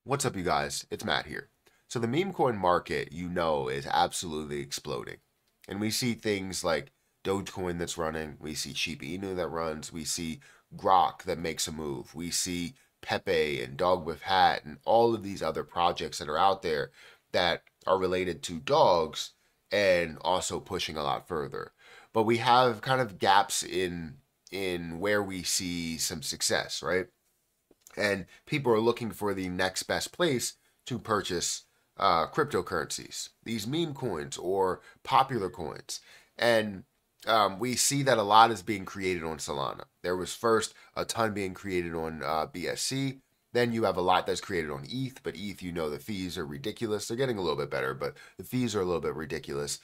What's up, you guys? It's Matt here. So the meme coin market, is absolutely exploding. And we see things like Dogecoin that's running, we see Shiba Inu that runs, we see Grok that makes a move, we see Pepe and Dog with Hat and all of these other projects that are out there that are related to dogs and also pushing a lot further. But we have kind of gaps in where we see some success, right? And people are looking for the next best place to purchase cryptocurrencies, these meme coins or popular coins. And we see that a lot is being created on Solana. There was first a ton being created on BSC. Then you have a lot that's created on ETH, but ETH, the fees are ridiculous. They're getting a little bit better, but the fees are a little bit ridiculous.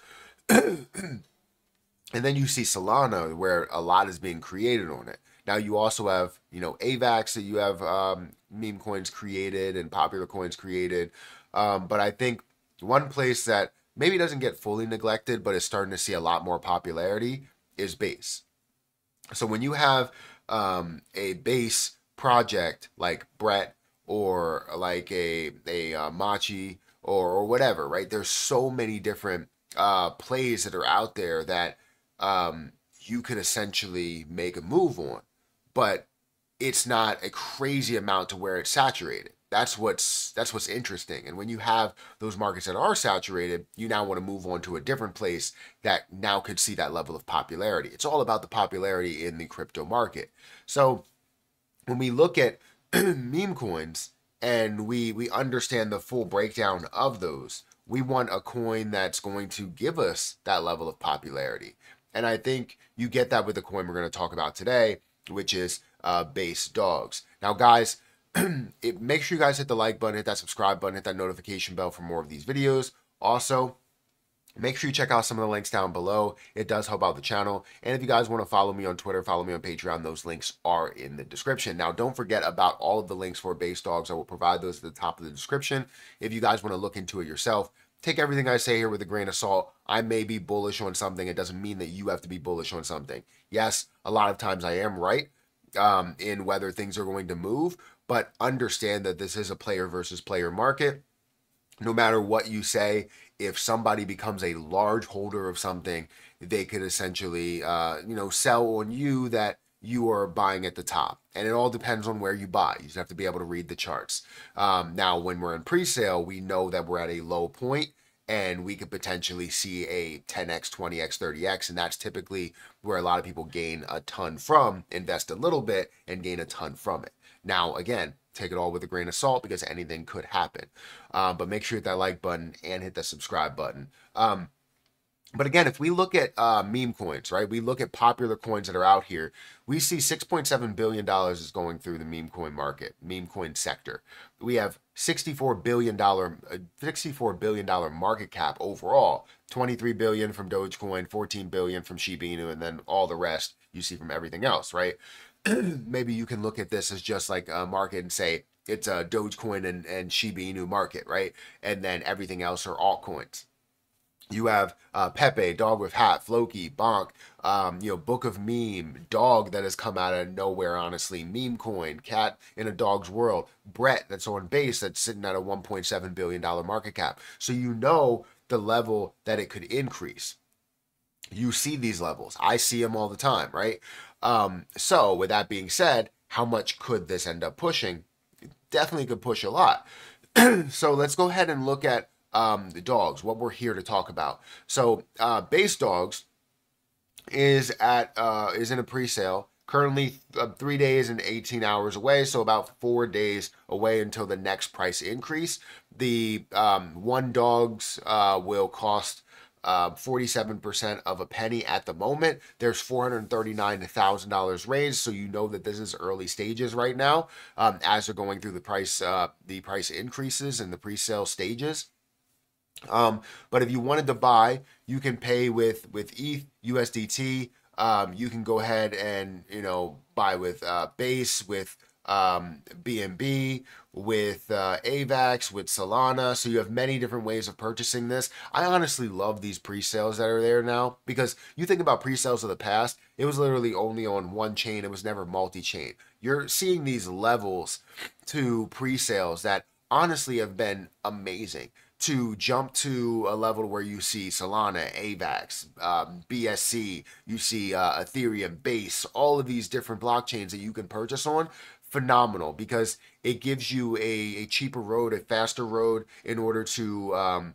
And then you see Solana, where a lot is being created on it. Now you also have, AVAX, that you have meme coins created and popular coins created. But I think one place that maybe doesn't get fully neglected, but is starting to see a lot more popularity is Base. So when you have a Base project like Brett or like a Machi or whatever, right? There's so many different plays that are out there that you could essentially make a move on, but it's not a crazy amount to where it's saturated. That's what's interesting. And when you have those markets that are saturated, you now want to move on to a different place that now could see that level of popularity. It's all about the popularity in the crypto market. So when we look at meme coins and we understand the full breakdown of those, we want a coin that's going to give us that level of popularity. And I think you get that with the coin we're going to talk about today, which is Base Dawgs. Now, guys, make sure you guys hit the like button, hit that subscribe button, hit that notification bell for more of these videos. Also, make sure you check out some of the links down below. It does help out the channel. And if you guys want to follow me on Twitter, follow me on Patreon, those links are in the description. Now, don't forget about all of the links for Base Dawgs. I will provide those at the top of the description. If you guys want to look into it yourself, take everything I say here with a grain of salt. I may be bullish on something. It doesn't mean that you have to be bullish on something. Yes, a lot of times I am right in whether things are going to move, but understand that this is a player versus player market. No matter what you say, if somebody becomes a large holder of something, they could essentially, sell on you that you are buying at the top. And it all depends on where you buy. You just have to be able to read the charts. Now, when we're in pre-sale, we know that we're at a low point and we could potentially see a 10x, 20x, 30x. And that's typically where a lot of people gain a ton from, invest a little bit and gain a ton from it. Now, again, take it all with a grain of salt because anything could happen. But make sure you hit that like button and hit the subscribe button. But again, if we look at meme coins, right, we look at popular coins that are out here, we see $6.7 billion is going through the meme coin market, meme coin sector. We have $64 billion market cap overall, 23 billion from Dogecoin, 14 billion from Shiba Inu, and then all the rest you see from everything else, right? Maybe you can look at this as just like a market and say it's a Dogecoin and Shiba Inu market, right? And then everything else are altcoins. You have Pepe, Dog with Hat, Floki, Bonk, Book of Meme, Dog that has come out of nowhere, honestly, Meme Coin, Cat in a Dog's World, Brett that's on base that's sitting at a $1.7 billion market cap. So you know the level that it could increase. You see these levels. I see them all the time, right? So with that being said, how much could this end up pushing? It definitely could push a lot. So let's go ahead and look at the Dawgs, what we're here to talk about. So Base Dawgs is in a pre-sale currently 3 days and 18 hours away, so about 4 days away until the next price increase. The one Dawgs will cost 47% of a penny at the moment. There's $439,000 raised, so you know that this is early stages right now as they're going through the price increases and the pre-sale stages. But if you wanted to buy, you can pay with ETH, USDT. You can go ahead and buy with Base, with BNB, with AVAX, with Solana. So you have many different ways of purchasing this. I honestly love these pre-sales that are there now because you think about pre-sales of the past, it was literally only on one chain. It was never multi-chain. You're seeing these levels to pre-sales that honestly have been amazing. To jump to a level where you see Solana, AVAX, BSC, you see Ethereum, Base, all of these different blockchains that you can purchase on, phenomenal, because it gives you a cheaper road, a faster road in order to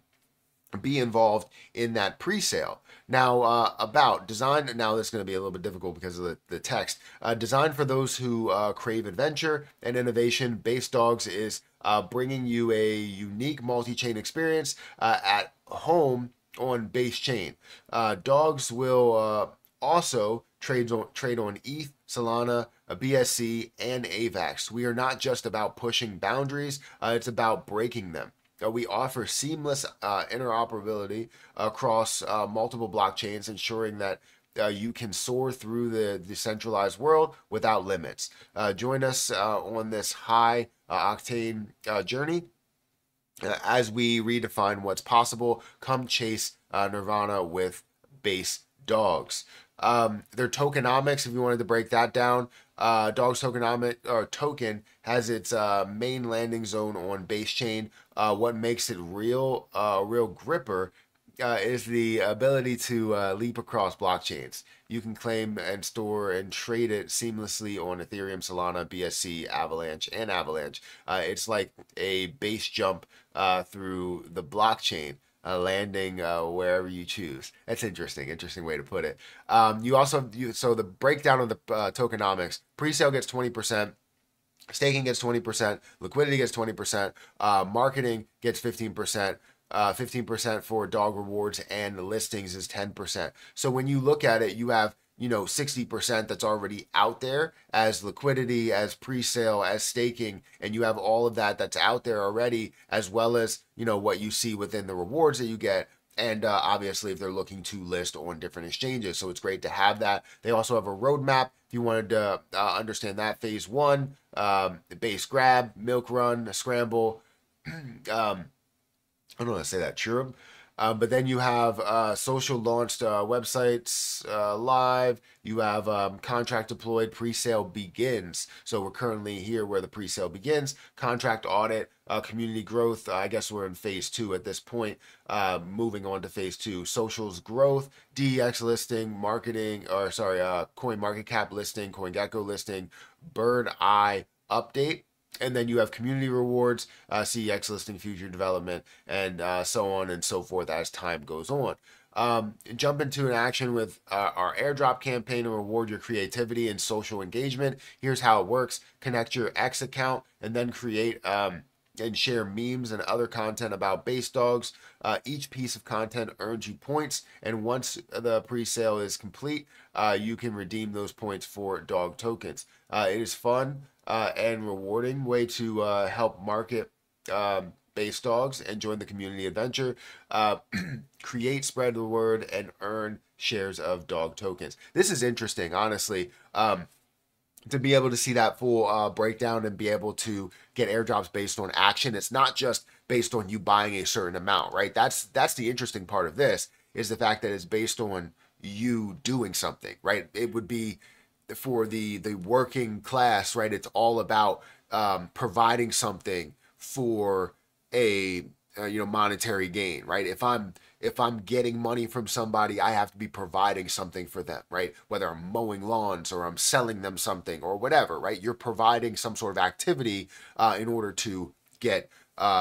be involved in that pre-sale. Now, about design, now this is going to be a little bit difficult because of the text. Designed for those who crave adventure and innovation, Base Dawgs is bringing you a unique multi-chain experience at home on Base Chain. Dawgs will also trade on ETH, Solana, BSC, and AVAX. We are not just about pushing boundaries, it's about breaking them. We offer seamless interoperability across multiple blockchains, ensuring that you can soar through the decentralized world without limits. Join us on this high octane journey as we redefine what's possible. Come chase Nirvana with Base Dawgs. Their tokenomics, if you wanted to break that down, Dawgs tokenomic or token has its main landing zone on Base Chain. What makes it real gripper is the ability to leap across blockchains. You can claim and store and trade it seamlessly on Ethereum, Solana, BSC, Avalanche, and Avalanche. It's like a base jump through the blockchain. Landing wherever you choose. That's interesting way to put it. So the breakdown of the tokenomics: pre-sale gets 20%, staking gets 20%, liquidity gets 20%, marketing gets 15%. 15% for dog rewards, and listings is 10%. So when you look at it, you have 60% that's already out there as liquidity, as pre-sale, as staking, and you have all of that that's out there already, as well as what you see within the rewards that you get. And obviously, if they're looking to list on different exchanges, so it's great to have that. They also have a roadmap if you wanted to understand that. Phase 1, base grab, milk run, scramble. I don't know how to say that, Cherub. But then you have social launched websites live. You have contract deployed, pre-sale begins. So we're currently here where the pre-sale begins. Contract audit, community growth. I guess we're in phase 2 at this point. Moving on to phase 2. Socials growth, DEX listing, marketing, or sorry, coin market cap listing, CoinGecko listing, bird eye update. And then you have community rewards, CEX listing, future development, and so on and so forth as time goes on. Jump into an action with our airdrop campaign and reward your creativity and social engagement. Here's how it works. Connect your X account and then create and share memes and other content about Base Dawgs. Each piece of content earns you points, and once the pre-sale is complete, you can redeem those points for dog tokens. It is fun and rewarding way to help market Base Dawgs and join the community adventure. Create, spread the word, and earn shares of dog tokens. This is interesting, honestly. To be able to see that full breakdown and be able to get airdrops based on action. It's not just based on you buying a certain amount, right? That's the interesting part of this, is the fact that it's based on you doing something, right? It would be for the working class, right? It's all about providing something for a monetary gain, right? If I'm getting money from somebody, I have to be providing something for them, right? Whether I'm mowing lawns or I'm selling them something or whatever, right? You're providing some sort of activity in order to get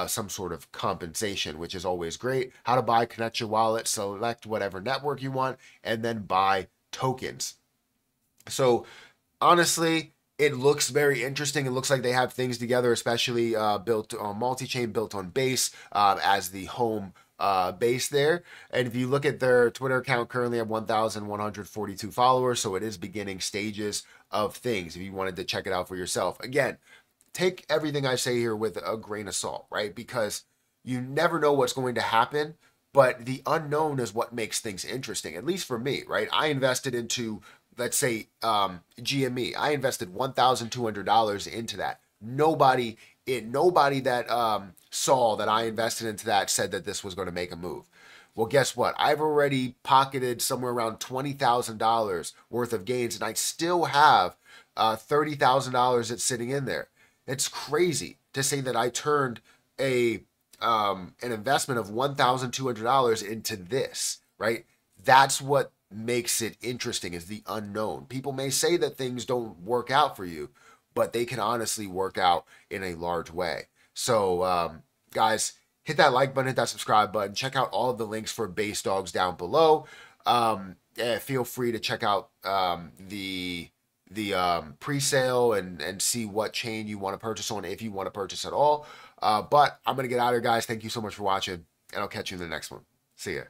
some sort of compensation, which is always great. How to buy: connect your wallet, select whatever network you want, and then buy tokens. So honestly, it looks very interesting. It looks like they have things together, especially built on multi-chain, built on Base as the home base there. And if you look at their Twitter account, currently have 1,142 followers. So it is beginning stages of things if you wanted to check it out for yourself. Again, take everything I say here with a grain of salt, right? Because you never know what's going to happen. But the unknown is what makes things interesting, at least for me, right? I invested into, let's say, GME. I invested $1,200 into that. Nobody that saw that I invested into that said that this was going to make a move. Well, guess what? I've already pocketed somewhere around $20,000 worth of gains, and I still have $30,000 that's sitting in there. It's crazy to say that I turned an investment of $1,200 into this, right? That's what makes it interesting, is the unknown. People may say that things don't work out for you, but they can honestly work out in a large way. So, guys, hit that like button, hit that subscribe button. Check out all of the links for base Dawgs down below. Feel free to check out the pre-sale and see what chain you want to purchase on, if you want to purchase at all. But I'm going to get out of here, guys. Thank you so much for watching, and I'll catch you in the next one. See ya.